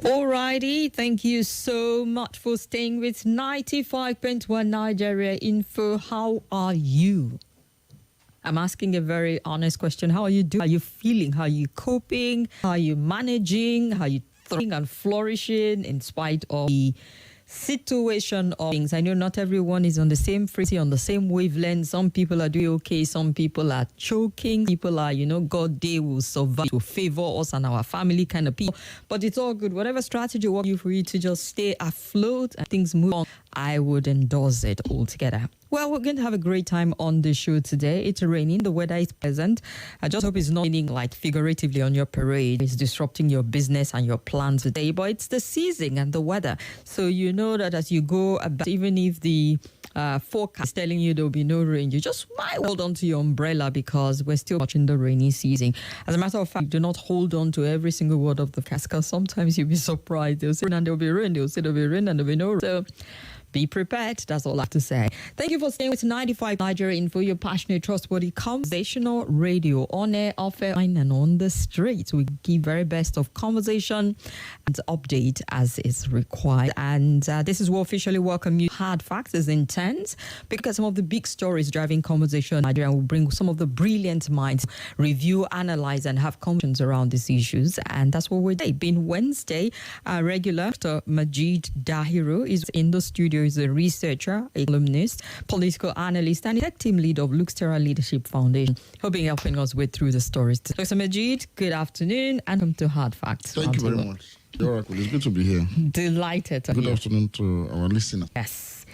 Alrighty, thank you so much for staying with 95.1 Nigeria Info. How are you? I'm asking a very honest question. How are you doing? How are you feeling? How are you coping? How are you managing? How are you thriving and flourishing in spite of the situation of things? I know not everyone is on the same frequency, on the same wavelength. Some people are doing okay. Some people are choking. People are, God, they will survive to favor us and our family kind of people. But it's all good. Whatever strategy works for you to just stay afloat and things move on, I would endorse it altogether. Well, we're going to have a great time on the show today. It's raining. The weather is pleasant. I just hope it's not raining like figuratively on your parade. It's disrupting your business and your plans today. But it's the season and the weather. So you know that as you go about, even if the forecast is telling you there will be no rain, you just might hold on to your umbrella because we're still watching the rainy season. As a matter of fact, do not hold on to every single word of the forecast because sometimes you'll be surprised. They'll say, and there'll be rain. They'll say there'll be rain and there'll be no rain. So be prepared. That's all I have to say. Thank you for staying with 95 Nigeria Info, your passionate, trustworthy, conversational radio on air, off air, and on the streets. We give very best of conversation and update as is required. And this is what officially welcome you. Hard facts is intense because some of the big stories driving conversation in Nigeria will bring some of the brilliant minds, review, analyze, and have conversations around these issues. And that's what we're doing. Being Wednesday, our regular Dr. Majeed Dahiru is in the studio. Is a researcher, a columnist, political analyst, and tech team lead of Luxterra Leadership Foundation, helping us with through the stories. Dr. Majeed, good afternoon, and welcome to Hard Facts. Thank you very much. Oracle, it's good to be here. Delighted. Good afternoon to our listeners. Yes.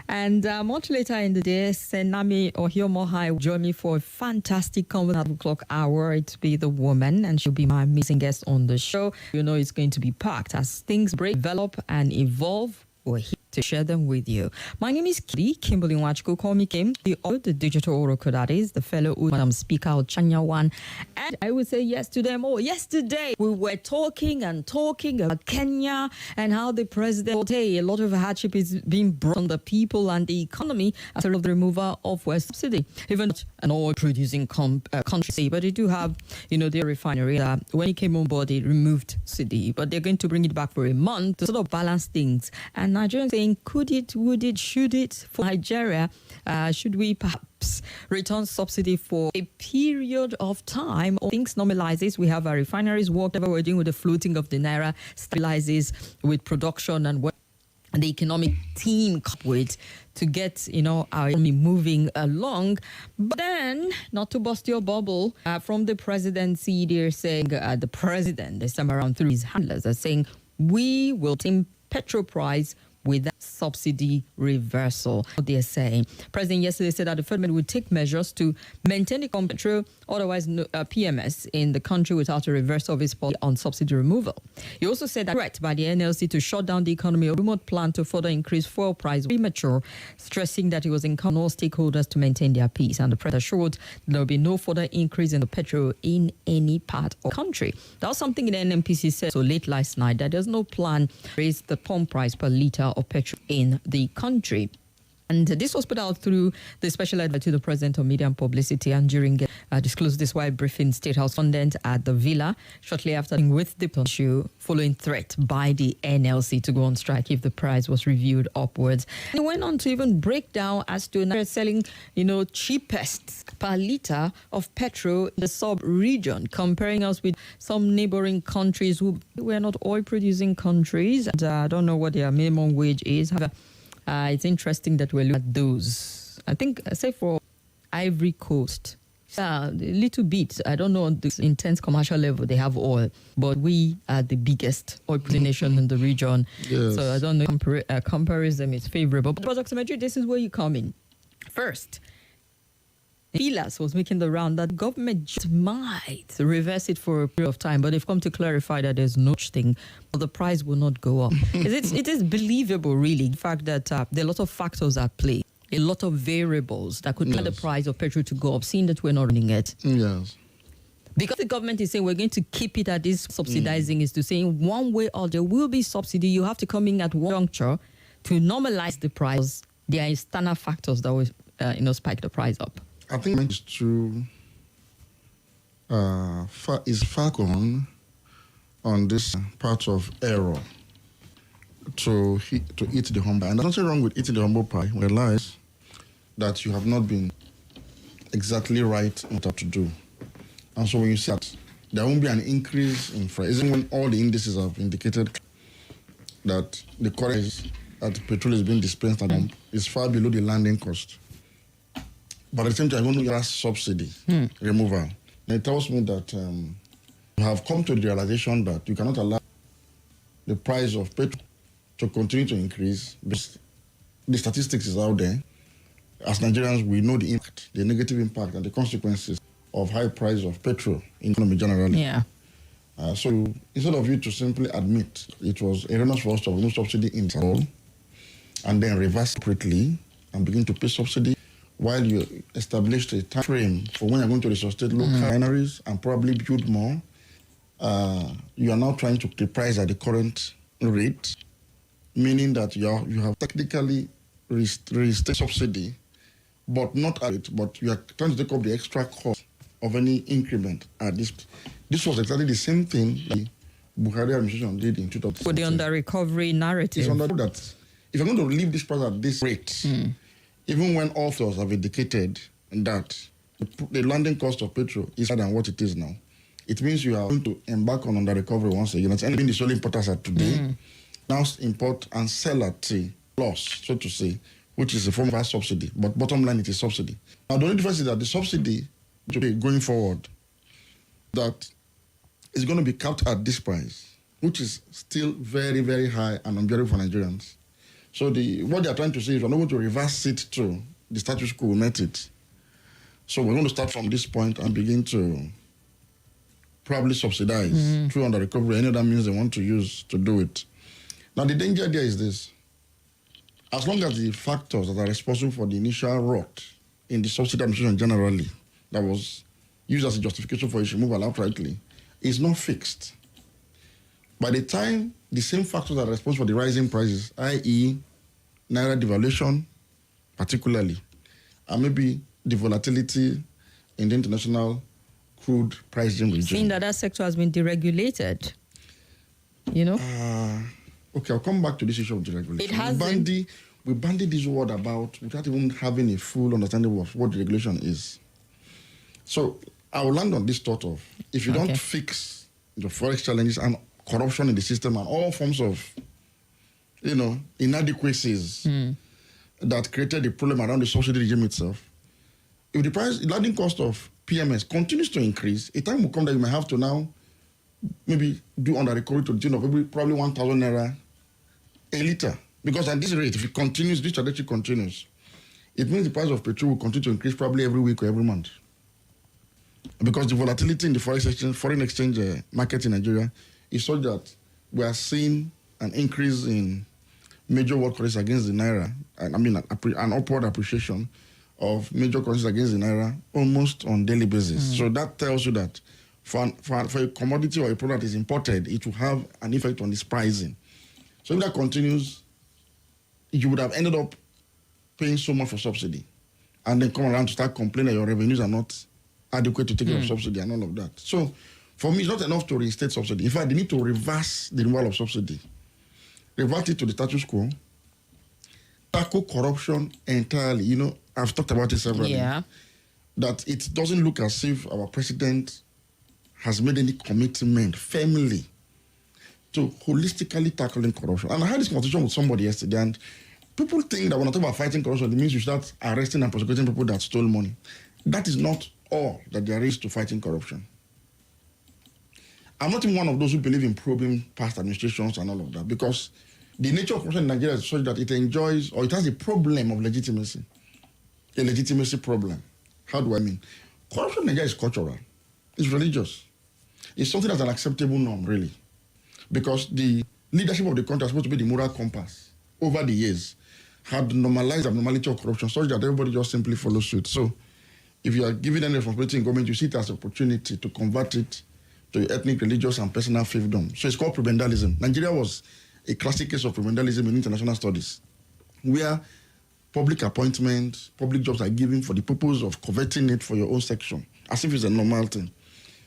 And much later in the day, Senami Ohiomohai will join me for a fantastic conversation at 12 o'clock hour. It'll be the woman, and she'll be my amazing guest on the show. You know it's going to be packed as things break, develop, and evolve. We're here to share them with you. My name is Kimberly Wachko. Call me Kim, the digital oracle that is, the fellow Madam Speaker Chanyawan. And I would say yes to them all. Yesterday, we were talking about Kenya and how the president, a lot of hardship is being brought on the people and the economy as a result of the removal of West Subsidy. Even not an oil-producing country, but they do have, their refinery. When it came on board, they removed subsidy, but they're going to bring it back for a month to sort of balance things. And Nigerians saying, could it, would it, should it for Nigeria? Should we perhaps return subsidy for a period of time or things normalizes? We have our refineries, whatever we're doing with the floating of the naira stabilizes with production and what the economic team come with to get, our economy moving along. But then, not to bust your bubble, from the presidency, they're saying, the president, this time around through his handlers, are saying, we will tame petrol price with that subsidy reversal. What they're saying. President yesterday said that the federal would take measures to maintain the petrol, otherwise PMS, in the country without a reversal of its policy on subsidy removal. He also said that threat by the NLC to shut down the economy, a remote plan to further increase fuel price premature, stressing that it was incumbent on all stakeholders to maintain their peace. And the president assured there will be no further increase in the petrol in any part of the country. That was something the NNPC said so late last night, that there's no plan to raise the pump price per litre of petrol in the country. And this was put out through the special advisor to the president of media and publicity, and during disclosed this while briefing State House correspondent at the Villa shortly after with the issue following threat by the NLC to go on strike if the price was reviewed upwards. And he went on to even break down as to Nigeria selling, cheapest per litre of petrol in the sub-region, comparing us with some neighboring countries who were not oil-producing countries. And I don't know what their minimum wage is. However, it's interesting that we're looking at those. I think, say for Ivory Coast, a little bit, I don't know on the intense commercial level, they have oil, but we are the biggest oil producing nation in the region. Yes. So I don't know, comparison is favorable. But Dr. Majeed, this is where you come in. First, Pilas was making the round that government just might reverse it for a period of time, but they've come to clarify that there's no such thing, but the price will not go up. It is believable, really, the fact that there are a lot of factors at play, a lot of variables that could get the price of petrol to go up, seeing that we're not running it. Yes. Because the government is saying we're going to keep it at this subsidizing is to saying one way or there will be subsidy, you have to come in at one juncture to normalize the price. There are external factors that will spike the price up. I think it's true. Is far gone on this part of error to eat the humble. And there's nothing wrong with eating the humble pie. Realize that you have not been exactly right in what to do. And so when you see that, there won't be an increase in price. Even when all the indices have indicated that the current that petrol is being dispensed at home is far below the landing cost. But at the same time, when you ask subsidy removal, and it tells me that you have come to the realization that you cannot allow the price of petrol to continue to increase because the statistics is out there. As Nigerians, we know the impact, the negative impact and the consequences of high price of petrol in economy generally. Yeah. So instead of you to simply admit it was erroneous for us to remove subsidy in all and then reverse separately and begin to pay subsidy while you established a time frame for when you're going to resuscitate local refineries and probably build more, you are now trying to reprice at the current rate, meaning that you have technically restated subsidy, but not at it, but you are trying to take up the extra cost of any increment at this. This was exactly the same thing the Buhari administration did in 2016. For the under-recovery narrative. It's under that if you're going to leave this price at this rate, even when authors have indicated that the landing cost of petrol is higher than what it is now, it means you are going to embark on under-recovery once again. It's only the sole importers are today. Now import and sell at a loss, so to say, which is a form of a subsidy. But bottom line, it is subsidy. Now, the only difference is that the subsidy going forward, that is going to be capped at this price, which is still very, very high and unbearable for Nigerians. So what they are trying to say is we're not going to reverse it to the status quo we met it. So we're going to start from this point and begin to probably subsidize through under recovery, any other means they want to use to do it. Now, the danger there is this. As long as the factors that are responsible for the initial rot in the subsidy administration generally, that was used as a justification for its removal outrightly, is not fixed. By the time the same factors that are responsible for the rising prices, i.e. Naira devaluation particularly, and maybe the volatility in the international crude pricing region. Seeing that sector has been deregulated, you know? Okay, I'll come back to this issue of deregulation. It has we bandied this word about without even having a full understanding of what deregulation is. So I will land on this thought of if you don't fix the forex challenges and corruption in the system and all forms of, inadequacies that created the problem around the subsidy regime itself, if the landing cost of PMS continues to increase, a time will come that you may have to now maybe do under recovery to the tune of probably 1,000 naira a litre. Because at this rate, if it continues, this trajectory continues, it means the price of petrol will continue to increase probably every week or every month. Because the volatility in the foreign exchange market in Nigeria is such that we are seeing an increase in major world currencies against the Naira, an upward appreciation of major currencies against the Naira almost on daily basis. So that tells you that for a commodity or a product that is imported, it will have an effect on its pricing. So if that continues, you would have ended up paying so much for subsidy and then come around to start complaining that your revenues are not adequate to take care of subsidy and all of that. So for me, it's not enough to reinstate subsidy. In fact, they need to reverse the removal of subsidy, revert it to the status quo, tackle corruption entirely. I've talked about it several times. That it doesn't look as if our president has made any commitment firmly to holistically tackling corruption. And I had this conversation with somebody yesterday, and people think that when I talk about fighting corruption, it means you start arresting and prosecuting people that stole money. That is not all that there is to fighting corruption. I'm not even one of those who believe in probing past administrations and all of that, because the nature of corruption in Nigeria is such that it enjoys, or it has a problem of legitimacy. A legitimacy problem. How do I mean? Corruption in Nigeria is cultural. It's religious. It's something that's an acceptable norm, really. Because the leadership of the country is supposed to be the moral compass over the years, had normalized the abnormality of corruption such that everybody just simply follows suit. So if you are given any responsibility in government, you see it as an opportunity to convert it to ethnic, religious, and personal fiefdom. So it's called prebendalism. Nigeria was a classic case of prebendalism in international studies, where public appointments, public jobs are given for the purpose of coveting it for your own section, as if it's a normal thing.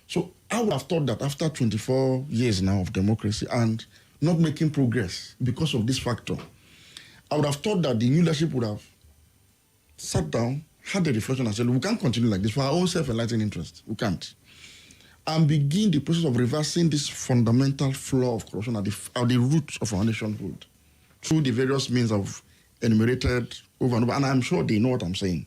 So I would have thought that after 24 years now of democracy and not making progress because of this factor, I would have thought that the new leadership would have sat down, had a reflection and said, we can't continue like this for our own self-enlightened interest. We can't. And begin the process of reversing this fundamental flaw of corruption at the roots of our nationhood through the various means of enumerated over and over. And I'm sure they know what I'm saying.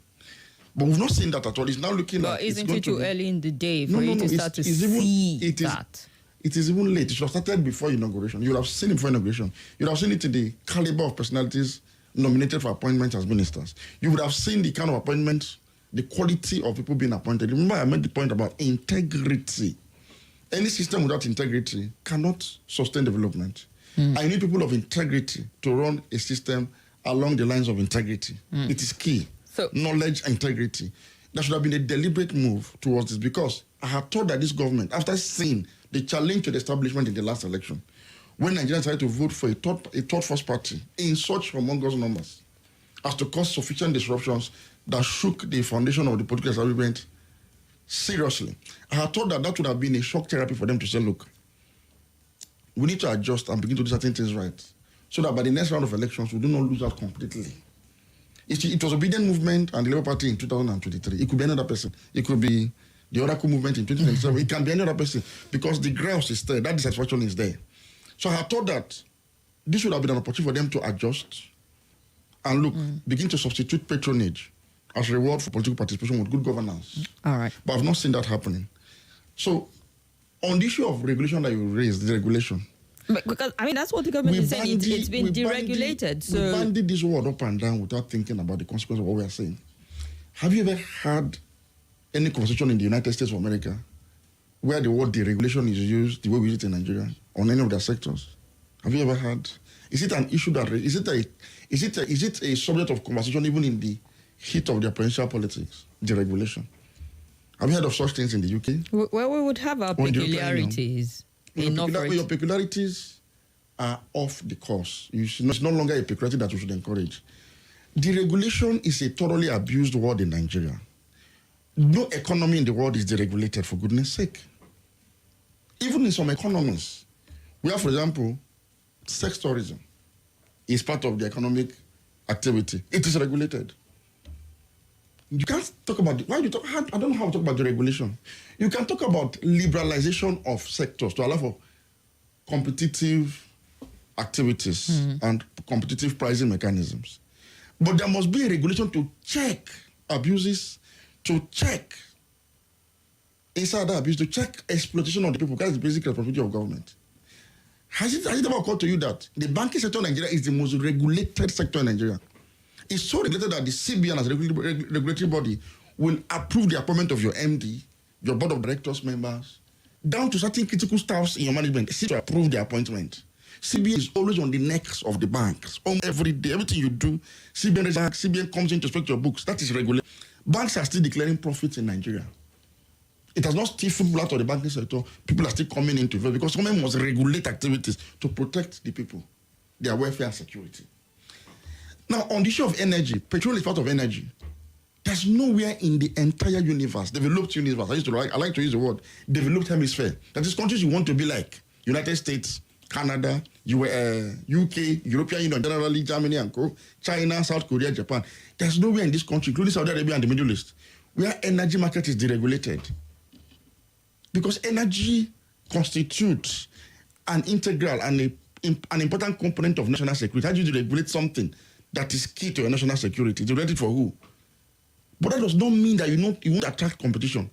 But we've not seen that at all. It's now looking like... But isn't it too early in the day for you to start to see that? It is even late. It should have started before inauguration. You would have seen it before inauguration. You would have seen it in the caliber of personalities nominated for appointment as ministers. You would have seen the kind of appointments, the quality of people being appointed. Remember, I made the point about integrity. Any system without integrity cannot sustain development. I need people of integrity to run a system along the lines of integrity. It is key. So, knowledge and integrity. There should have been a deliberate move towards this because I had thought that this government, after seeing the challenge to the establishment in the last election, when Nigerians tried to vote for a third force party in such humongous numbers as to cause sufficient disruptions that shook the foundation of the political establishment seriously, I had thought that would have been a shock therapy for them to say, look, we need to adjust and begin to do certain things right so that by the next round of elections, we do not lose out completely. It was Obedient Movement and the Labour Party in 2023. It could be another person. It could be the Oracle Movement in 2027. It can be another person because the grouse is there. That dissatisfaction is there. So I thought that this would have been an opportunity for them to adjust and look, begin to substitute patronage as reward for political participation with good governance. All right. But I've not seen that happening. So on the issue of regulation that you raised, the regulation. Because, I mean, that's what the government is saying. It's been deregulated. So we bandied this word up and down without thinking about the consequence of what we are saying. Have you ever had any conversation in the United States of America where the word deregulation is used the way we use it in Nigeria on any of their sectors? Have you ever had? Is it an issue that is it a subject of conversation even in the heat of their presidential politics? Deregulation. Have you heard of such things in the UK? Well, we would have our peculiarities. Your peculiarities are off the course. It's no longer a peculiarity that we should encourage. Deregulation is a thoroughly abused word in Nigeria. No economy in the world is deregulated, for goodness sake. Even in some economies, where, for example, sex tourism is part of the economic activity, it is regulated. You can't talk about I don't know how to talk about deregulation. You can talk about liberalization of sectors to allow for competitive activities and competitive pricing mechanisms. But there must be a regulation to check abuses, to check insider abuse, to check exploitation of the people. That is the basic responsibility of government. Has it ever occurred to you that the banking sector in Nigeria is the most regulated sector in Nigeria? It's so regulated that the CBN as a regulatory body will approve the appointment of your MD, your board of directors members, down to certain critical staffs in your management, to approve the appointment. CBN is always on the necks of the banks. Every day, everything you do, CBN comes in to inspect your books. That is regulated. Banks are still declaring profits in Nigeria. It has not stifled out of the banking sector. People are still coming into it because someone must regulate activities to protect the people, their welfare and security. Now, on the issue of energy, petrol is part of energy. There's nowhere in the entire universe, developed universe, I like to use the word, developed hemisphere, that is countries you want to be like, United States, Canada, UK, European Union, generally Germany and co, China, South Korea, Japan. There's nowhere in this country, including Saudi Arabia and the Middle East, where energy market is deregulated. Because energy constitutes an integral and an important component of national security. How do you regulate something that is key to your national security? It's related for who? But that does not mean that you won't attract competition.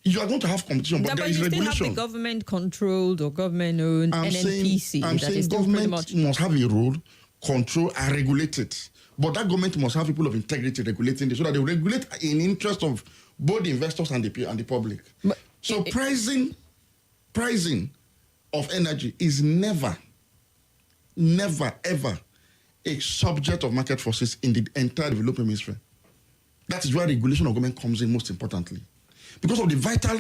You are going to have competition, but there is regulation. But you still have the government-controlled or government-owned NNPC. I'm saying government must have a role, control, and regulate it. But that government must have people of integrity regulating this so that they regulate in interest of both the investors and the public. But so pricing of energy is never, ever a subject of market forces in the entire developing hemisphere. That is where regulation of government comes in most importantly. Because of the vital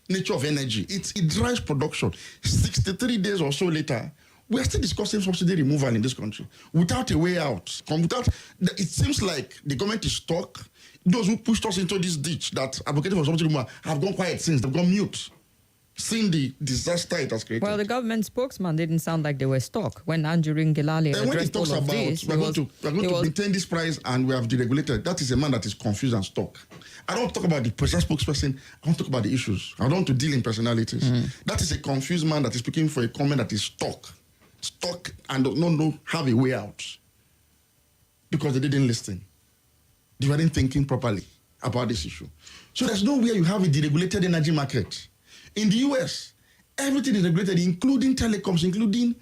nature of energy, it drives production. 63 days or so later, we are still discussing subsidy removal in this country without a way out. It seems like the government is stuck. Those who pushed us into this ditch that advocated for subsidy removal have gone quiet since. They've gone mute. seeing the disaster it has created. Well, the government spokesman didn't sound like they were stuck. When Anjorin Gelale and when he addressed talks all of about this, we're going to maintain this price and we have deregulated, that is a man that is confused and stuck. I don't talk about the presidential spokesperson. I want to talk about the issues. I don't want to deal in personalities. That is a confused man that is speaking for a comment that is stuck and does not have a way out because they didn't listen. They weren't thinking properly about this issue. So there's no way you have a deregulated energy market. In the US, everything is regulated, including telecoms, including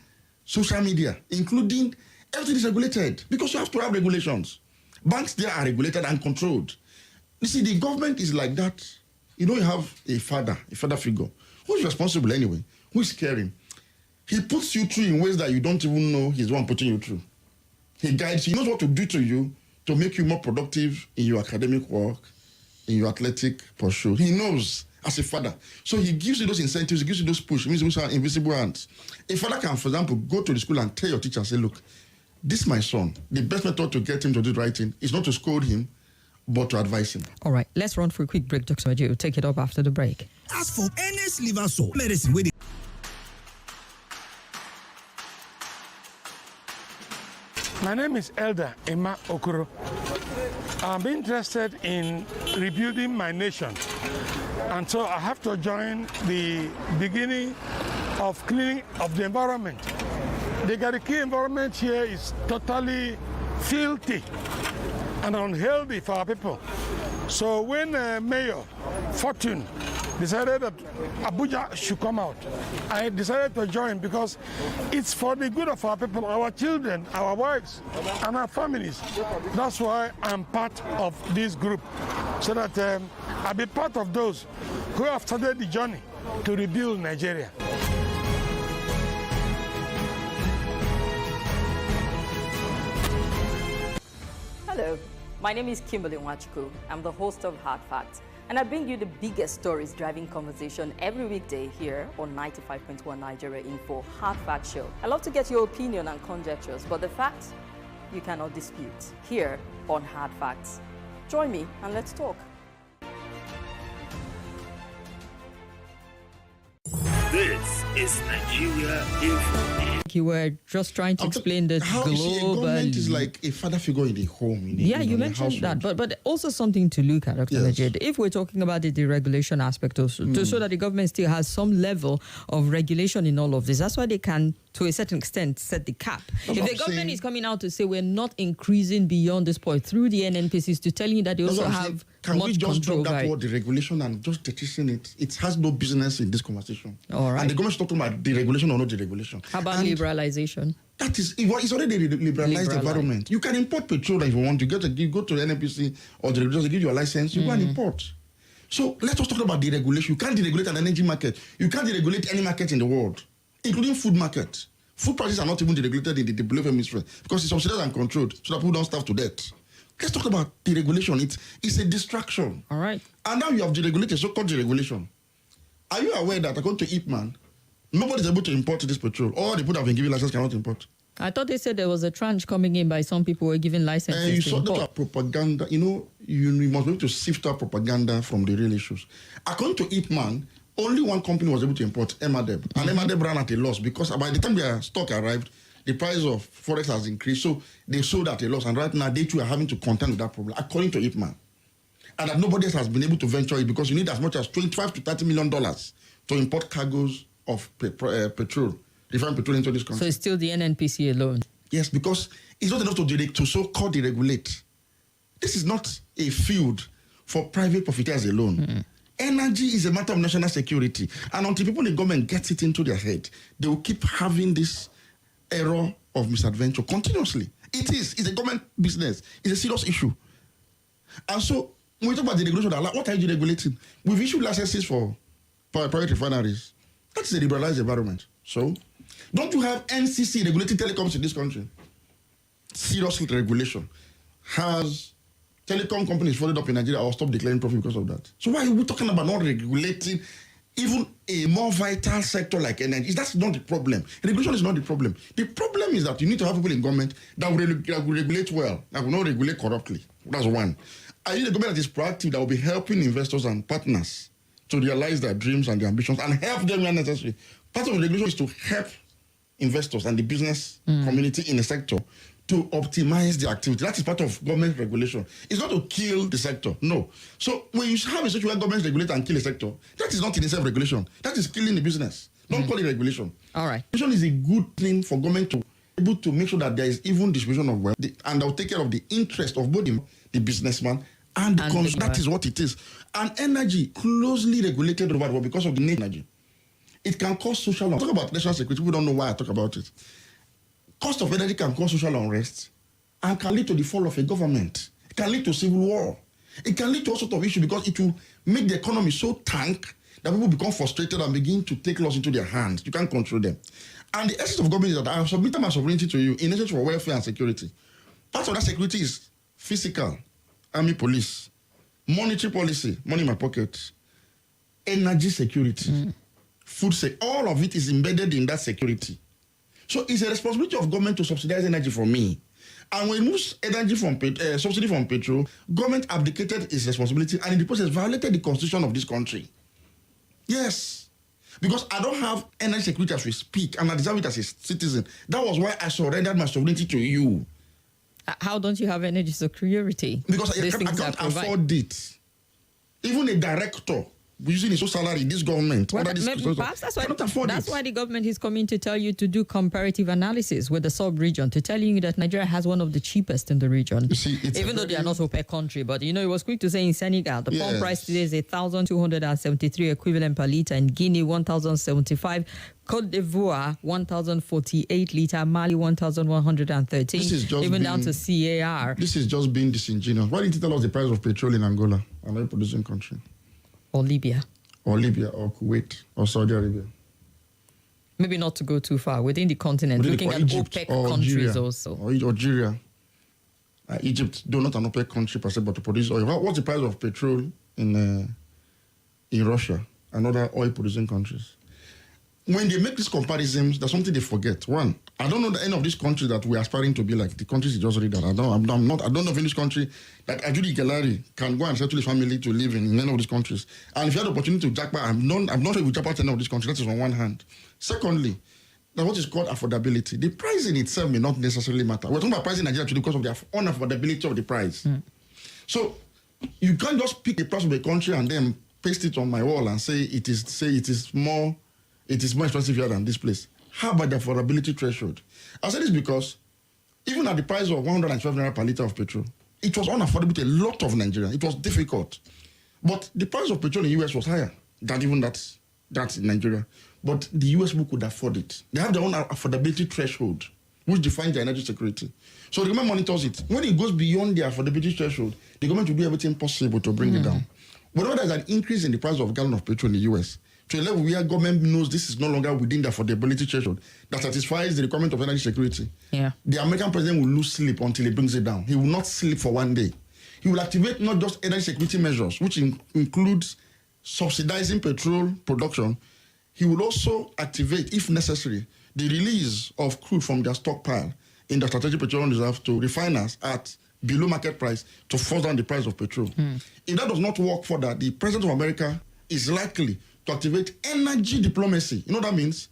social media, including everything is regulated because you have to have regulations. Banks there are regulated and controlled. You see, the government is like that. You have a father figure who is responsible anyway, who is caring. He puts you through in ways that you don't even know he's the one putting you through. He guides you. He knows what to do to you to make you more productive in your academic work, in your athletic pursuit. He knows as a father. So he gives you those incentives, he gives you those push, he gives you invisible hands. A father can, for example, go to the school and tell your teacher, say, look, this is my son. The best method to get him to do the right thing is not to scold him, but to advise him. All right, let's run for a quick break, Dr. Majeed. We'll take it up after the break. As for NS liver sore medicine with My name is Elder Emma Okoro. I'm interested in rebuilding my nation. And so I have to join the beginning of cleaning of the environment. The Gariki environment here is totally filthy and unhealthy for our people. So when Mayor Fortune decided that Abuja should come out, I decided to join because it's for the good of our people, our children, our wives, and our families. That's why I'm part of this group, so that I'll be part of those who have started the journey to rebuild Nigeria. Hello, my name is Kimberly. I'm the host of Hard Facts, and I bring you the biggest stories driving conversation every weekday here on 95.1 Nigeria Info Hard Fact Show. I love to get your opinion and conjectures, but the facts you cannot dispute here on Hard Facts. Join me and let's talk. This is Nigeria Info. You were just trying to explain the global. Government is like a father figure in the home. You mentioned that, but also something to look at, Dr. Majeed. If we're talking about the deregulation aspect also, so that the government still has some level of regulation in all of this, that's why they can, to a certain extent, set the cap. If the government is coming out to say we're not increasing beyond this point through the NNPCs to telling you that they also have can much we just control, drop that word, deregulation, and just petition it? It has no business in this conversation. All right. And the government is talking about deregulation or not deregulation. How about liberalization? That is, it's already a liberalized environment. You can import petrol if you want. You go to the NNPC or the regulators, they give you a license, you go and import. So let us talk about deregulation. You can't deregulate an energy market. You can't deregulate any market in the world, including food market. Food prices are not even deregulated in the developed hemisphere because it's subsidized and controlled so that people don't starve to death. Let's talk about deregulation. It's a distraction. All right. And now you have deregulated, so-called deregulation. Are you aware that according to Ipman, nobody's able to import this petrol? All the people that have been given license cannot import. I thought they said there was a tranche coming in by some people who were given licenses you to saw import. that propaganda. You must be able to sift out propaganda from the real issues. According to Ipman, only one company was able to import, Emadeb. And Emadeb ran at a loss because by the time their stock arrived, the price of forex has increased. So they sold at a loss. And right now, they too are having to contend with that problem, according to Ipman. And that nobody else has been able to venture it because you need as much as $25 to $30 million to import cargoes of petrol, refined petrol into this country. So it's still the NNPC alone? Yes, because it's not enough to so-called deregulate. This is not a field for private profiteers alone. Energy is a matter of national security. And until people in the government get it into their head, they will keep having this error of misadventure continuously. It's a government business. It's a serious issue. And so, when we talk about the regulation, what are you deregulating? We've issued licenses for private refineries. That's a liberalized environment. So, don't you have NCC regulating telecoms in this country? Serious regulation. Has telecom companies followed up in Nigeria or stopped declaring profit because of that? So why are we talking about not regulating even a more vital sector like energy? That's not the problem. Regulation is not the problem. The problem is that you need to have people in government that will regulate well, that will not regulate corruptly. That's one. I need a government that is proactive, that will be helping investors and partners to realize their dreams and their ambitions and help them where necessary. Part of the regulation is to help investors and the business community in the sector to optimize the activity. That is part of government regulation. It's not to kill the sector, no. So when you have a situation where governments regulate and kill a sector, that is not in itself regulation. That is killing the business. Don't call it regulation. All right. Regulation is a good thing for government to be able to make sure that there is even distribution of wealth and they'll take care of the interest of both the businessman and the consumer. That is what it is. And energy closely regulated over the world because of the need of energy. It can cause social unrest. Talk about national security. We don't know why I talk about it. Cost of energy can cause social unrest and can lead to the fall of a government. It can lead to civil war. It can lead to all sorts of issues because it will make the economy so tank that people become frustrated and begin to take laws into their hands. You can't control them. And the essence of government is that I have submitted my sovereignty to you in exchange for welfare and security. Part of that security is physical, army, police, monetary policy, money in my pocket, energy security, food security. All of it is embedded in that security. So it's a responsibility of government to subsidize energy for me. And when it moves energy from subsidy from petrol, government abdicated its responsibility and in the process violated the constitution of this country. Yes. Because I don't have energy security as we speak and I deserve it as a citizen. That was why I surrendered my sovereignty to you. How don't you have energy security? Because I can't afford it. Even a director using his own salary, this government. Well, perhaps that's why the government is coming to tell you to do comparative analysis with the sub-region, to tell you that Nigeria has one of the cheapest in the region. You see, even though they are not OPEC country, but it was quick to say in Senegal, the pump price today is 1,273 equivalent per litre, in Guinea 1,075, Côte d'Ivoire 1,048 litre, Mali 1,113, even down to CAR. This is just being disingenuous. Why didn't you tell us the price of petrol in Angola, an oil producing country? Or Libya. Or Kuwait, or Saudi Arabia. Maybe not to go too far. Within the continent, looking at Egypt, OPEC countries also. Or Algeria. Egypt, though not an OPEC country per se, but to produce oil. What's the price of petrol in Russia and other oil-producing countries? When they make these comparisons, there's something they forget. One, I don't know any of these countries that we're aspiring to be like. The countries you just read that. I don't know of any country that Ajudi Galari can go and settle his family to live in any of these countries. And if you had the opportunity to jackpot, I'm not sure if you jackpot any of these countries. That is on one hand. Secondly, that's what is called affordability. The price in itself may not necessarily matter. We're talking about pricing in Nigeria today because of the unaffordability of the price. So you can't just pick the price of a country and then paste it on my wall and say it is more expensive here than this place. How about the affordability threshold? I say this because even at the price of 112 naira per litre of petrol, it was unaffordable to a lot of Nigeria. It was difficult. But the price of petrol in the US was higher than even that in Nigeria. But the US people could afford it. They have their own affordability threshold, which defines their energy security. So the government monitors it. When it goes beyond the affordability threshold, the government will do everything possible to bring it down. Whenever there's an increase in the price of a gallon of petrol in the US, to a level where government knows this is no longer within the affordability threshold that satisfies the requirement of energy security, the American president will lose sleep until he brings it down. He will not sleep for one day. He will activate not just energy security measures, which includes subsidizing petrol production. He will also activate, if necessary, the release of crude from their stockpile in the strategic petroleum reserve to refiners at below market price to force down the price of petrol. If that does not work for that, the president of America is likely to activate energy diplomacy. You know what that means?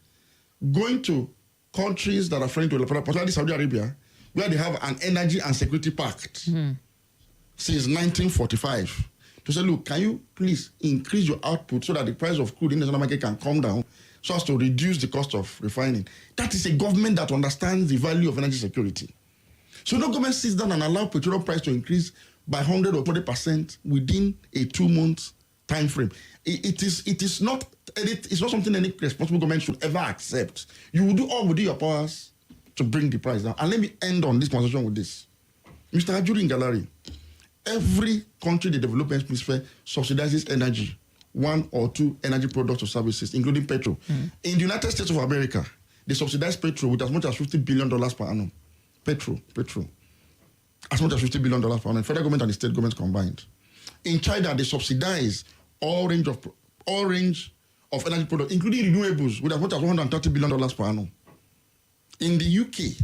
Going to countries that are friendly to, particularly Saudi Arabia, where they have an energy and security pact since 1945, to say, look, can you please increase your output so that the price of crude in the international market can come down so as to reduce the cost of refining? That is a government that understands the value of energy security. So no government sits down and allows petroleum price to increase by 100 or 20% within a 2-month time frame. It's not something any responsible government should ever accept. You will do all within your powers to bring the price down. And let me end on this conversation with this. Mr. Ajuri Ngalari, every country in the development hemisphere subsidizes energy, 1 or 2 energy products or services, including petrol. In the United States of America, they subsidize petrol with as much as $50 billion per annum. Petrol. As much as $50 billion per annum. Federal government and the state governments combined. In China, they subsidize all range of energy products, including renewables, with as much as $130 billion per annum. In the UK,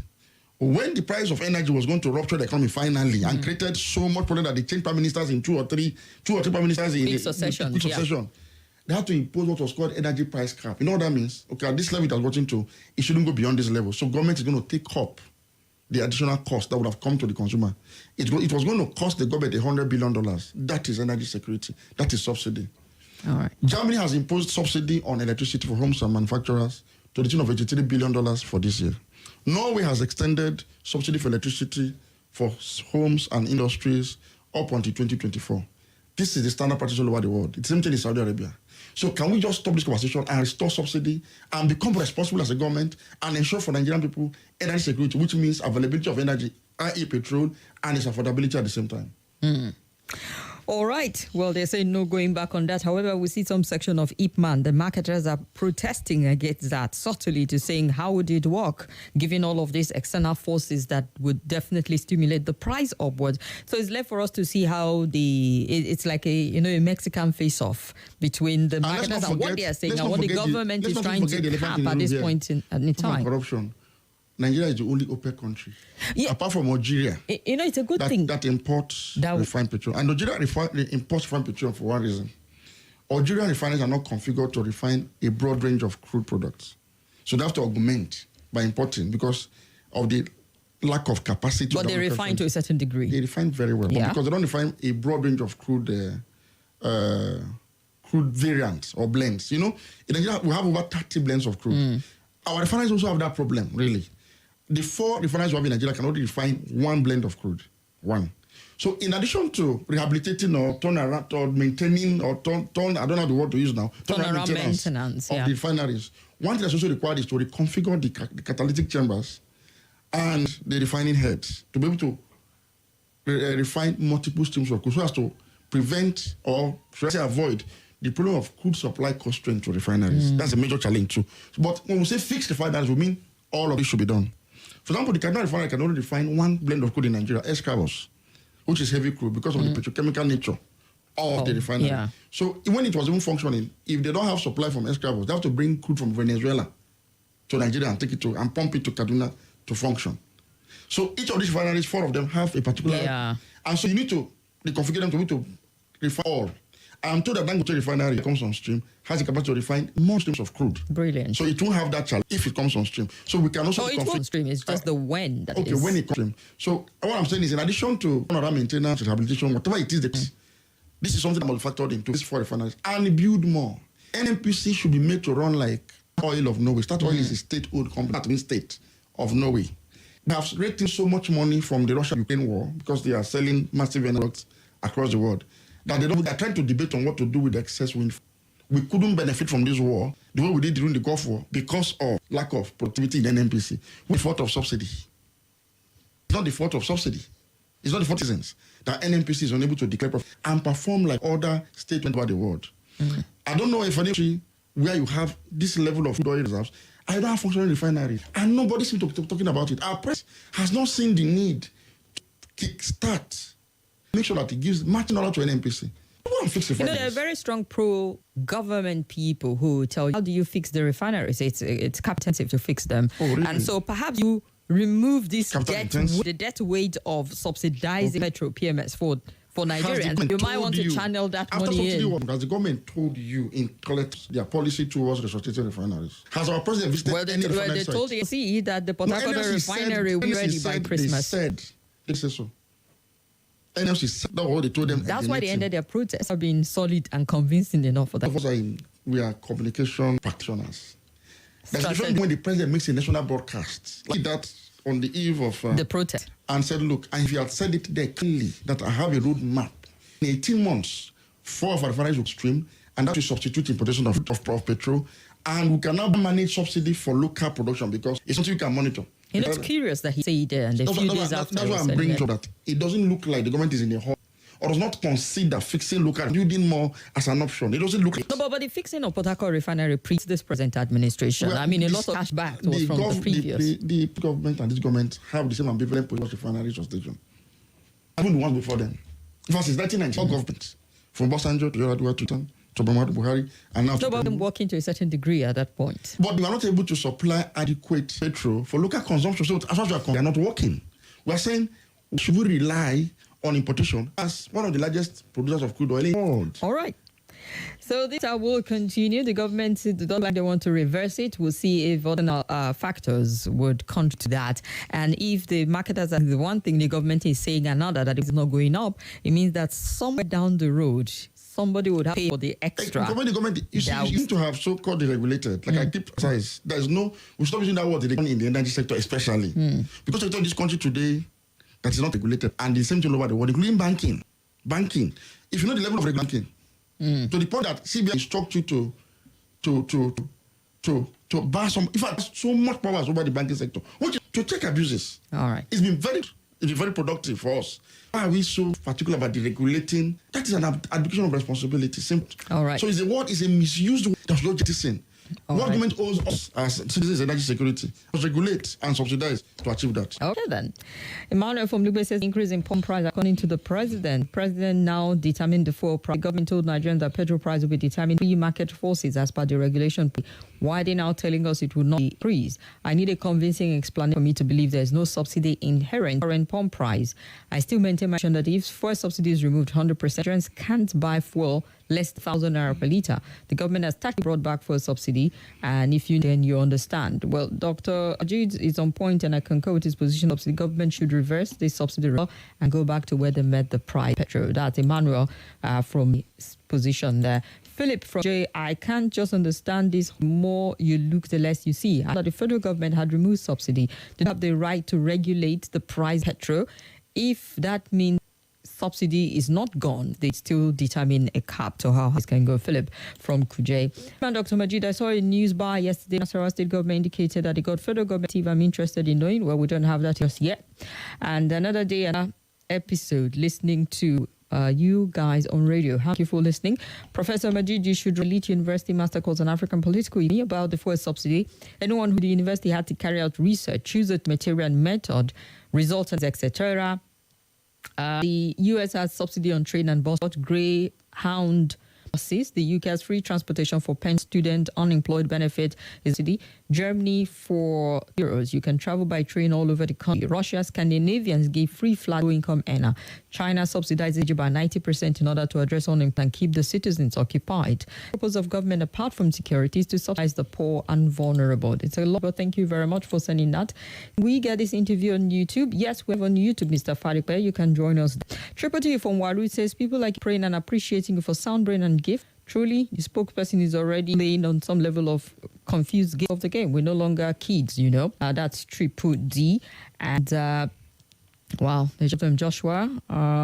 when the price of energy was going to rupture the economy finally and created so much problem that they changed prime ministers in two or three prime ministers in succession. they had to impose what was called energy price cap. You know what that means? Okay, at this level it has gotten to, it shouldn't go beyond this level. So government is going to take up the additional cost that would have come to the consumer. It was going to cost the government $100 billion. That is energy security. That is subsidy. All right. Germany has imposed subsidy on electricity for homes and manufacturers to the tune of $83 billion for this year. Norway has extended subsidy for electricity for homes and industries up until 2024. This is the standard practice all over the world. It's the same thing in Saudi Arabia. So can we just stop this conversation and restore subsidy and become responsible as a government and ensure for Nigerian people energy security, which means availability of energy, i.e. petrol, and its affordability at the same time? All right. Well, they're saying no going back on that. However, we see some section of IPMAN. The marketers are protesting against that subtly to saying, how would it work, given all of these external forces that would definitely stimulate the price upwards? So it's left for us to see how it's like a Mexican face-off between the marketers and what they are saying and what the government is trying to cap at this point in time. Corruption. Nigeria is the only OPEC country, apart from Algeria. It's a good thing that imports refined petrol. And Algeria imports refined petrol for one reason. Algerian refineries are not configured to refine a broad range of crude products. So they have to augment by importing because of the lack of capacity. But they refine to a certain degree. They refine very well. But because they don't refine a broad range of crude variants or blends. In Nigeria, we have over 30 blends of crude. Our refineries also have that problem, really. The 4 refineries we have in Nigeria can only refine one blend of crude. One. So in addition to rehabilitating or turn around or maintaining or turn I don't know the word to use now, turn around maintenance of the refineries, one thing that's also required is to reconfigure the catalytic chambers and the refining heads to be able to refine multiple streams of crude so as to prevent or should I say avoid the problem of crude supply constraint to refineries. That's a major challenge too. But when we say fixed refineries, we mean all of this should be done. For example, the Kaduna refinery can only refine one blend of crude in Nigeria, escravos, which is heavy crude because of the petrochemical nature of the refinery. Yeah. So when it was even functioning, if they don't have supply from escravos, they have to bring crude from Venezuela to Nigeria and take it and pump it to Kaduna to function. So each of these refineries, 4 of them have a particular... And so you need to reconfigure them to be to refine all. I'm told that Dangote refinery comes on stream has the capacity to refine more streams of crude. Brilliant. So it won't have that challenge if it comes on stream. So we can also... it won't stream. It's just the when that is. Okay, when it comes stream. So what I'm saying is in addition to maintenance, rehabilitation, whatever it is, this is something that must be factored into these 4 refineries and build more. NNPC should be made to run like Oil of Norway. Statoil is a state-owned company, that means state of Norway. They have raised so much money from the Russia-Ukraine war because they are selling massive energy across the world. That they're trying to debate on what to do with the excess wind. We couldn't benefit from this war the way we did during the Gulf War because of lack of productivity in NNPC. With fault of subsidy. It's not the fault of subsidy. It's not the fault of citizens that NNPC is unable to declare profit and perform like other states about the world. I don't know if any where you have this level of oil reserves, I don't have functioning refineries. And nobody seems to be talking about it. Our press has not seen the need to kickstart. Make sure that it gives matching order to an NPC. There are very strong pro-government people who tell you, how do you fix the refineries? It's capital intensive to fix them. Oh, really? And so perhaps you remove this the debt weight of subsidizing petrol PMS for Nigerians. You might want to channel that money in. Has the government told you in collect their policy towards resuscitating refineries? Has our president visited any refinery they told you that the Port Harcourt refinery will be ready by Christmas. They said so. NLC said that what they told them. That's why they ended their protests are being solid and convincing enough for that. We are communication practitioners. There's a difference when the president makes a national broadcast like that on the eve of the protest and said, look, and if you had said it there clearly that I have a road map in 18 months, 4 of our refineries will stream, and that will substitute importation of petrol, and we can now manage subsidy for local production because it's something you can monitor. It's curious that he said there and a few days after. That's why I'm bringing to that. It doesn't look like the government is in a hole or does not consider fixing local, building more as an option. It doesn't look like... No, but the fixing of Port Harcourt refinery pre this present administration. Well, a lot of cash back was from the previous. The government and this government have the same ambivalent position refinery station. Even the ones before them. In fact, since 1994, government, from Obasanjo to Yar'Adua to Muhammadu Buhari, and now no, but them working to a certain degree at that point. But we are not able to supply adequate petrol for local consumption. So as far as they are not working. We are saying, should we rely on importation as one of the largest producers of crude oil in the world? All right. So this will continue. The government don't like they want to reverse it. We'll see if other factors would contribute to that. And if the marketers are the one thing, the government is saying another, that it's not going up, it means that somewhere down the road, somebody would have to pay for the extra. The government, you need to have so-called deregulated. Like I keep saying, we stop using that word in the energy sector, especially because we in this country today that is not regulated, and the same thing all over the world, including banking. If you know the level of regulation, to the point that CBI instructs you to bar some, in fact, so much power over the banking sector, which to check abuses. All right, it's been very productive for us. Why are we so particular about deregulating? That is an abdication of responsibility. Simple. All right. So it's a misused word that's not jettisoned. What government owes us as citizens energy security must regulate and subsidize to achieve that. Okay then. Emmanuel from Lugbe says increase in pump price according to the president. President now determined the fuel price. The government told Nigerians that petrol price will be determined by market forces as per the regulation. Why are they now telling us it will not increase? I need a convincing explanation for me to believe there is no subsidy inherent in current pump price. I still maintain my position that if fuel subsidy is removed 100%, Nigerians can't buy fuel less than 1,000 naira per litre. The government has tactfully brought back fuel subsidy, and if you then you understand. Well, Dr. Majeed is on point, and I concur with his position. The government should reverse this subsidy law and go back to where they met the price of petrol. That's Emmanuel from his position there. Philip from J, I can't just understand this. The more you look, the less you see. I thought the federal government had removed subsidy. They have the right to regulate the price of petrol. If that means subsidy is not gone, they still determine a cap to how it can go. Philip from Kuje. And Dr. Majeed, I saw a news bar yesterday. Nasarawa State government indicated that they got federal government. If I'm interested in knowing, well, we don't have that just yet. And another day, another episode, listening to you guys on radio. Thank you for listening. Professor Majeed, you should relate University Master Course on African Political Economy about the fuel subsidy. Anyone who the university had to carry out research, choose a material and method, results, etc. The US has subsidy on train and bus, Greyhound buses. The UK has free transportation for pen student, unemployed benefit. Germany for euros. You can travel by train all over the country. Russia, Scandinavians give free flight to income earner. China subsidizes energy by 90% in order to address unemployment and keep the citizens occupied. The purpose of government, apart from security, is to subsidize the poor and vulnerable. It's a lot, but thank you very much for sending that. We get this interview on YouTube. Yes, we have on YouTube, Mr. Faripe. You can join us. Triple T from Walu says, people like praying and appreciating you for sound brain and gift. Truly, the spokesperson is already laying on some level of confused game of the game. We're no longer kids, you know. That's Triple D. And, wow, there's Joshua.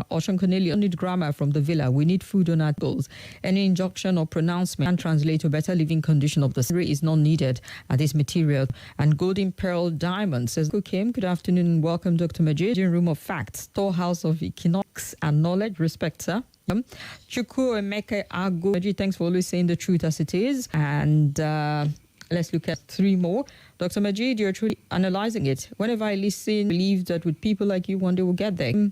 Ocean Cornelius, need grammar from the villa. We need food on our goals. Any injunction or pronouncement can translate to better living condition of the city is not needed at this material. And Golden Pearl Diamond says, good afternoon and welcome, Dr. Majeed. Room of Facts, storehouse of economics and knowledge. Respect, sir. Chukwu Emeka Agu, thanks for always saying the truth as it is. And let's look at three more. Dr. Majeed, you're truly analyzing it. Whenever I listen, I believe that with people like you, one day we'll get there.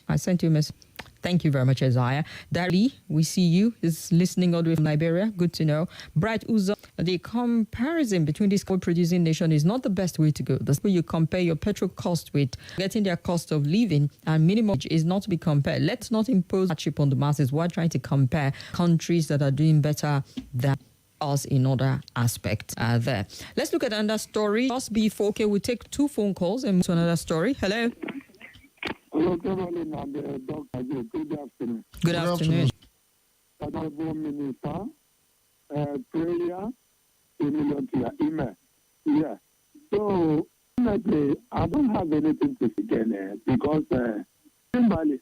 I sent you a message. Thank you very much, Isaiah. Dari, we see you. Is listening all the way from Liberia. Good to know. Bright Uzo, the comparison between this coal-producing nation is not the best way to go. That's where you compare your petrol cost with getting their cost of living, and minimum is not to be compared. Let's not impose hardship on the masses while trying to compare countries that are doing better than us in other aspects there. Let's look at another story. Just before, okay, we'll take two phone calls and move to another story. Hello. Hello, Caroline and Dr. Good afternoon. Good afternoon. Honorable Minister, prayer, to your email. Yeah. So, honestly, I don't have anything to say again because Kimberly,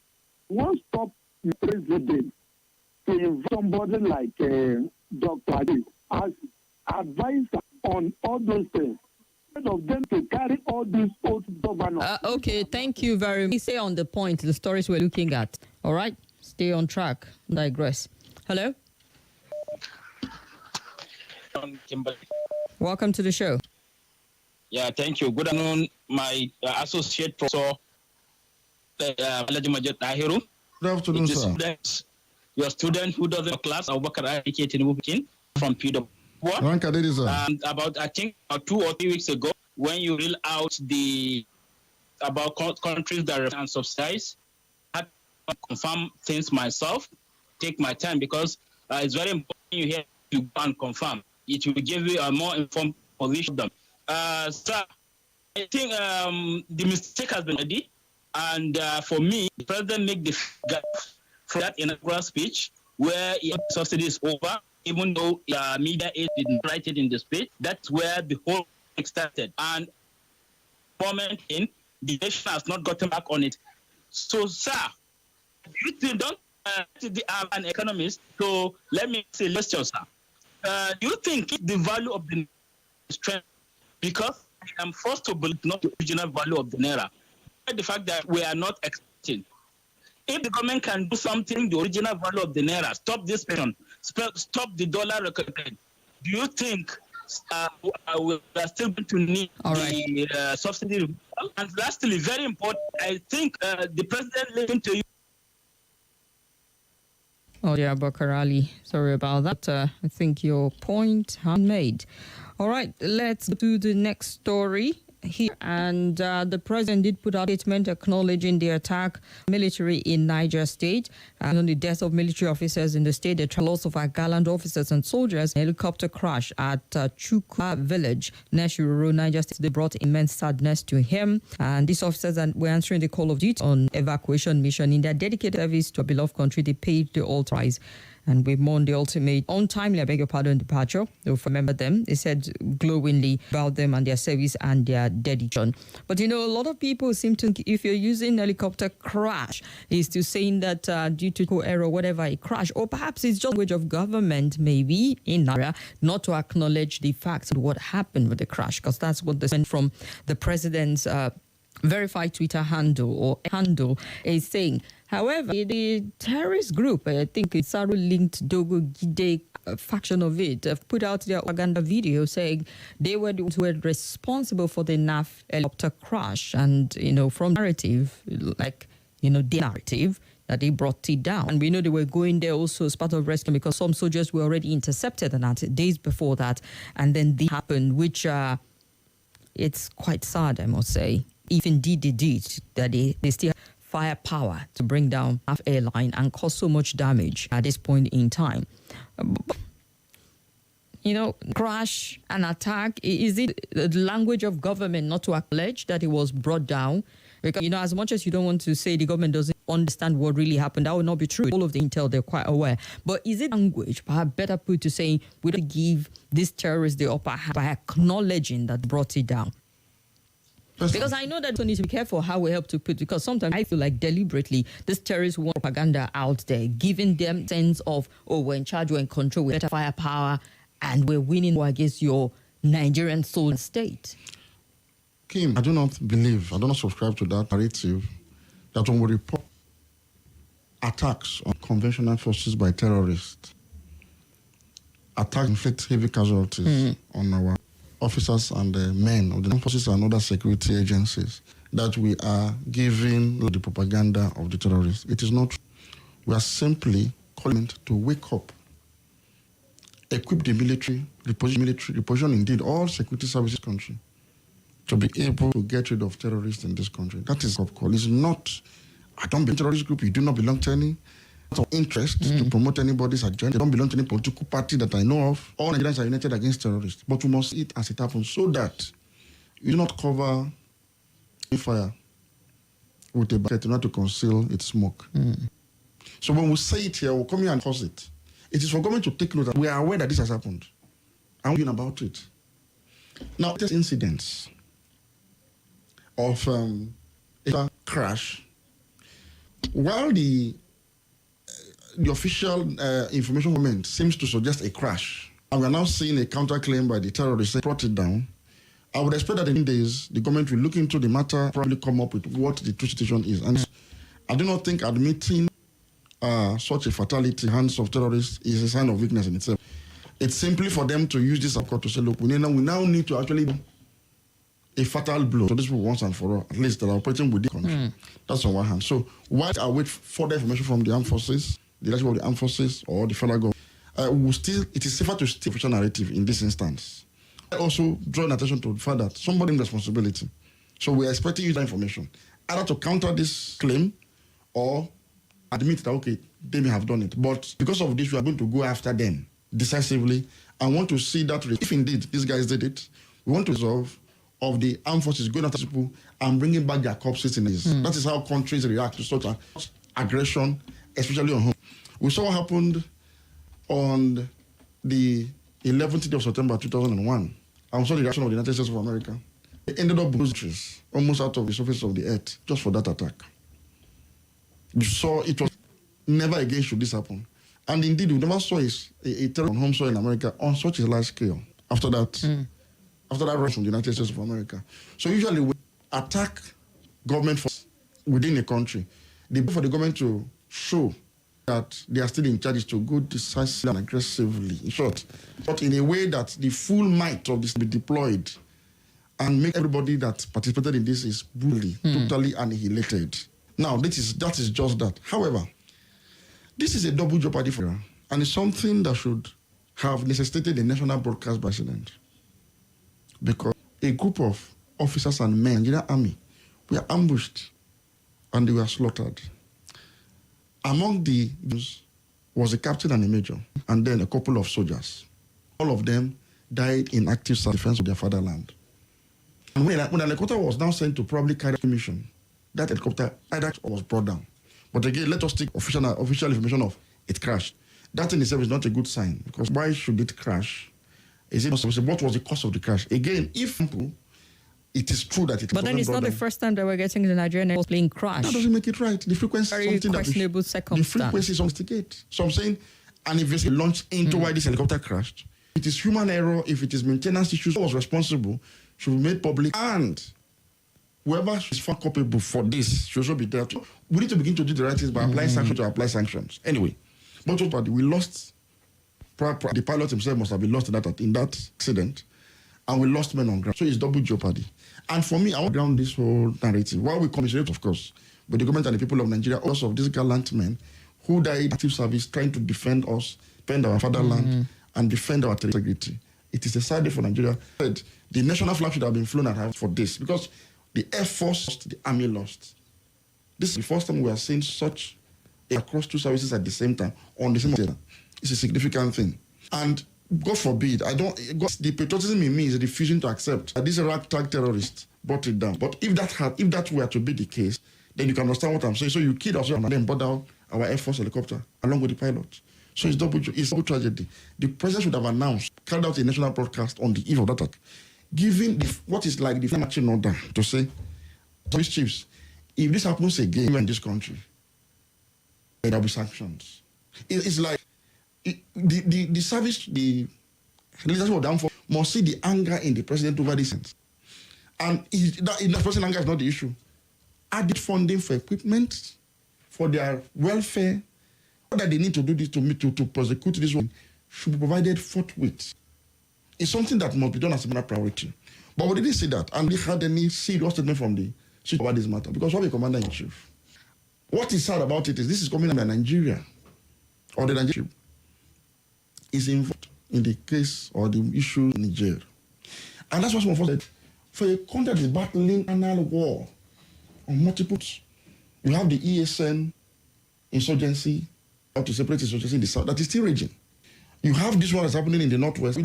what stopped the president to invite somebody like Dr. Adi as advisor on all those things? Of them to carry all these old governors. Okay, thank you very much. Stay on the point, the stories we're looking at. All right? Stay on track. Digress. Hello? Kimberly. Welcome to the show. Yeah, thank you. Good afternoon, my associate professor, Dahiru. Good afternoon, sir. Your student who does the class, Abubakar Tinubu from PW. And about, I think, 2 or 3 weeks ago, when you reel out about countries that are subsidized, I had to confirm things myself, take my time, because It's very important you hear to go and confirm. It will give you a more informed position. Sir, I think the mistake has been ready. And for me, the president made the gap for that inaugural speech where subsidy is over, even though media aid didn't write it in the speech. That's where the whole thing started. And moment in, the nation has not gotten back on it. So, sir, you still don't an economist. So let me say, let's just, sir. Do you think the value of the strength, because I am forced to believe not the original value of the naira, the fact that we are not expecting. If the government can do something, the original value of the naira, stop this pension, stop the dollar recurrent, do you think we are still going to need the subsidy? And lastly, very important, I think the president listened to you. Oh, yeah, Bakar Ali. Sorry about that. I think your point handmade. All right, let's do the next story here. And the president did put out a statement acknowledging the attack military in Niger State and on the death of military officers in the state, the loss of our gallant officers and soldiers. A helicopter crash at Chukwa village, Neshuru, Niger State. They brought immense sadness to him. And these officers were answering the call of duty on evacuation mission in their dedicated service to a beloved country. They paid the ultimate price. And we mourn the ultimate untimely, I beg your pardon, departure. You'll remember them. They said glowingly about them and their service and their dedication. But, you know, a lot of people seem to think if you're using helicopter crash, is to saying that due to error, whatever, it crashed. Or perhaps it's just language of government, maybe, in Nigeria, not to acknowledge the facts of what happened with the crash, because that's what they sent from the president's verified Twitter handle is saying. However, the terrorist group, I think it's Ansaru-linked Dogo Gide faction of it, have put out their propaganda video saying they were the ones who were responsible for the NAF helicopter crash. And, you know, from narrative, like, you know, the narrative that they brought it down. And we know they were going there also as part of rescue because some soldiers were already intercepted and that days before that. And then this happened, which it's quite sad, I must say. If indeed they did, that they still have firepower to bring down NAF airline and cause so much damage at this point in time. You know, crash and attack, is it the language of government not to acknowledge that it was brought down? Because, you know, as much as you don't want to say the government doesn't understand what really happened, that would not be true. All of the intel, they're quite aware. But is it language, perhaps better put to saying we don't give these terrorists the upper hand by acknowledging that brought it down? Because I know that we need to be careful how we help to put, because sometimes I feel like deliberately this terrorist want propaganda out there, giving them sense of, oh, we're in charge, we're in control, we're better firepower, and we're winning war against your Nigerian soul state. Kim, I do not subscribe to that narrative that when we report attacks on conventional forces by terrorists, attacks inflict heavy casualties on our officers and men of the armed forces and other security agencies, that we are giving the propaganda of the terrorists. It is not true. We are simply calling to wake up, equip the military, reposition indeed all security services country to be able to get rid of terrorists in this country. That is a call. It's not, I don't belong to a terrorist group, you do not belong to any. Of interest to promote anybody's agenda. They don't belong to any political party that I know of. All Nigerians are united against terrorists. But we must see it as it happens so that you do not cover a fire with a bucket in order to conceal its smoke. So when we say it here, we'll come here and cause it. It is for government to take note that we are aware that this has happened. And we're about it. Now, there's incidents of a crash. While the official information government seems to suggest a crash, and we are now seeing a counterclaim by the terrorists that brought it down, I would expect that in days, the government will look into the matter, probably come up with what the true situation is. And I do not think admitting such a fatality in the hands of terrorists is a sign of weakness in itself. It's simply for them to use this accord to say, look, we now need to actually do a fatal blow to these people once and for all, at least that are operating within the country. That's on one hand. So while I wait further information from the armed forces, the leadership of the armed forces or the federal government, it is safer to stay official narrative in this instance. I also draw attention to the fact that somebody has responsibility. So we are expecting you that information, either to counter this claim or admit that, okay, they may have done it. But because of this, we are going to go after them decisively and want to see that if indeed these guys did it, we want to resolve of the armed forces going after people and bringing back their corpses in this. That is how countries react to such aggression, especially on home. We saw what happened on the 11th day of September 2001. And we saw the reaction of the United States of America. They ended up losing almost out of the surface of the earth just for that attack. You saw it was never again should this happen. And indeed, we never saw a terror on home soil in America on such a large scale after that. After that rush from the United States of America. So usually we attack government force within a country. They for the government to show that they are still in charge is to go decisively and aggressively, in short, but in a way that the full might of this be deployed and make everybody that participated in this is brutally, totally annihilated. Now, that is just that. However, this is a double jeopardy for Iran, and it's something that should have necessitated a national broadcast president. Because a group of officers and men, Nigerian army, were ambushed and they were slaughtered. Among the was a captain and a major, and then a couple of soldiers. All of them died in active self-defense of their fatherland. And when an helicopter was now sent to probably carry a mission, that helicopter either was brought down. But again, let us take official information of it crashed. That in itself is not a good sign, because why should it crash? Is it what was the cause of the crash? Again, if it is true that it. But then it's not the first time that we're getting the Nigerian Air plane crash. That doesn't make it right. The frequency very is something questionable circumstance. The frequency is investigate. So I'm saying an investigation launched into why this helicopter crashed. It is human error. If it is maintenance issues, who was responsible should be made public, and whoever is found culpable for this should also be there. We need to begin to do the right things by applying sanctions to apply sanctions. Anyway, but we lost. The pilot himself must have been lost in that accident, and we lost men on ground. So it's double jeopardy. And for me, I want to ground this whole narrative. While we commiserate, of course, but the government and the people of Nigeria, also of these gallant men who died in active service trying to defend us, defend our fatherland, and defend our integrity. It is a sad day for Nigeria. The national flag should have been flown at her for this, because the Air Force lost, the Army lost. This is the first time we are seeing such across two services at the same time, on the same day. It's a significant thing. And God forbid, the patriotism in me is refusing to accept that this ragtag terrorist brought it down. But if that were to be the case, then you can understand what I'm saying. So you killed us and then brought down our Air Force helicopter along with the pilot. So it's double tragedy. The president should have carried out a national broadcast on the eve of that attack, giving what is like the marching order to say, police chiefs, if this happens again in this country, there will be sanctions. It's like the service, the leadership of the armed forces must see the anger in the president over this. And the president anger is not the issue. Added funding for equipment, for their welfare, that they need to do this to prosecute this one should be provided forthwith. It's something that must be done as a matter of priority. But we didn't see that, and we had any serious statement from the chief about this matter, because what the commander-in-chief. What is sad about it is this is coming under Nigeria, or the Nigerian is involved in the case or the issue in Niger. And that's what's unfortunate. For a country that is battling annual war on multiples, you have the ESN insurgency, how to separate insurgency in the south, that is still raging. You have this one that's happening in the northwest.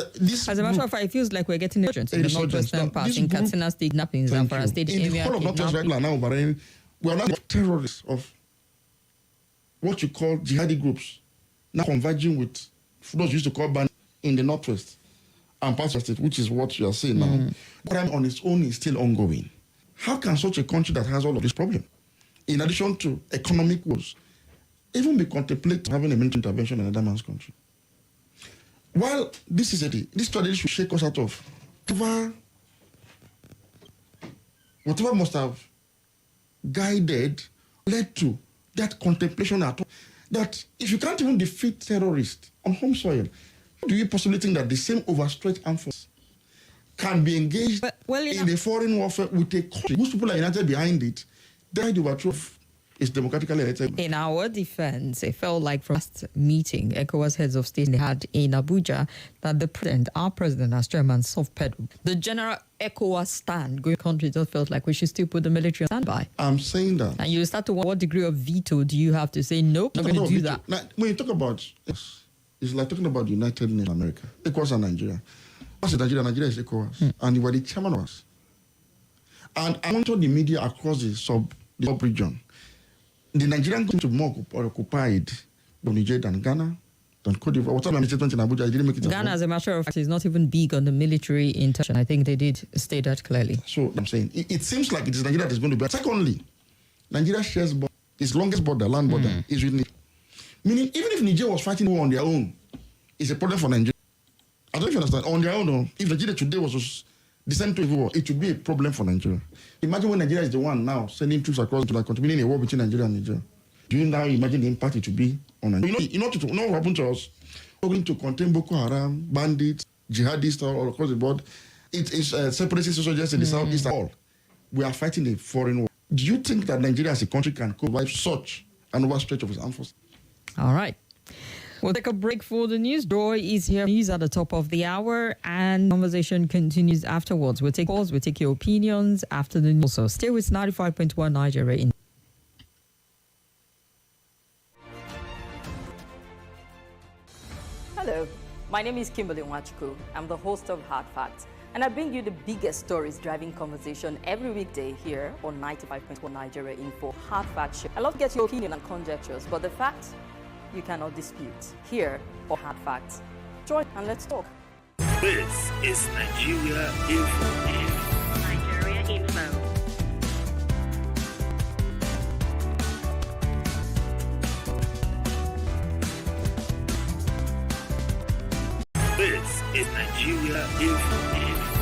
As a matter of fact, it feels like we're getting insurgents in the northwestern part, in Katsina State, kidnappings, Zamfara State, in the whole of northwest right now, we are now terrorists of what you call jihadi groups, now converging with those used to call ban in the northwest and parts of the state, which is what you are seeing now. Crime on its own is still ongoing. How can such a country that has all of this problem, in addition to economic woes, even be contemplating having a military intervention in another man's country? While this strategy should shake us out of whatever must have guided, led to that contemplation at all, that if you can't even defeat terrorists on home soil, do you possibly think that the same overstretched armed force can be engaged in a foreign warfare with a country whose people are united behind it, then the overthrow of is democratically elected. In our defense, it felt like from last meeting, ECOWAS heads of state they had in Abuja, that the president, our president, as chairman of Petrol, the general ECOWAS stand going country just felt like we should still put the military on standby. I'm saying that. And you start to wonder, what degree of veto do you have to say, nope, not going to do that? Now, when you talk about, it's like talking about the United Nations of America, ECOWAS and Nigeria. What's in Nigeria? Nigeria is ECOWAS. And you were the chairman of us. And I monitor the media across the sub-region. The Nigerian going to more occupied than Niger than Ghana, than Cote d'Ivoire. What time I statement in Abuja, I didn't make it. Ghana, as a matter of fact, is not even big on the military intention. I think they did state that clearly. So I'm saying, it seems like it is Nigeria that is going to be. Secondly, Nigeria shares its longest border, land border, is with Niger. Meaning, even if Niger was fighting war on their own, it's a problem for Nigeria. I don't know if you understand. On their own, if Nigeria today was descend to a war, it would be a problem for Nigeria. Imagine when Nigeria is the one now sending troops across to like continuing a war between Nigeria and Nigeria. Do you now imagine the impact it would be on Nigeria? You know what happened to us? We're going to contain Boko Haram, bandits, jihadists all across the board. It is separatist soldiers in the southeast. All we are fighting a foreign war. Do you think that Nigeria as a country can cope with such an overstretch of its armed forces? All right. We'll take a break for the news. Joy is here. News at the top of the hour, and conversation continues afterwards. We'll take calls, we'll take your opinions after the news. So stay with 95.1 Nigeria. Hello, my name is Kimberly. I'm the host of Hard Facts, and I bring you the biggest stories driving conversation every weekday here on 95.1 Nigeria Info Hard Facts Show. I love to get your opinion and conjectures, but the facts you cannot dispute here for Hard Facts. Join and let's talk. This is Nigeria Info. Nigeria Info. This is Nigeria Info.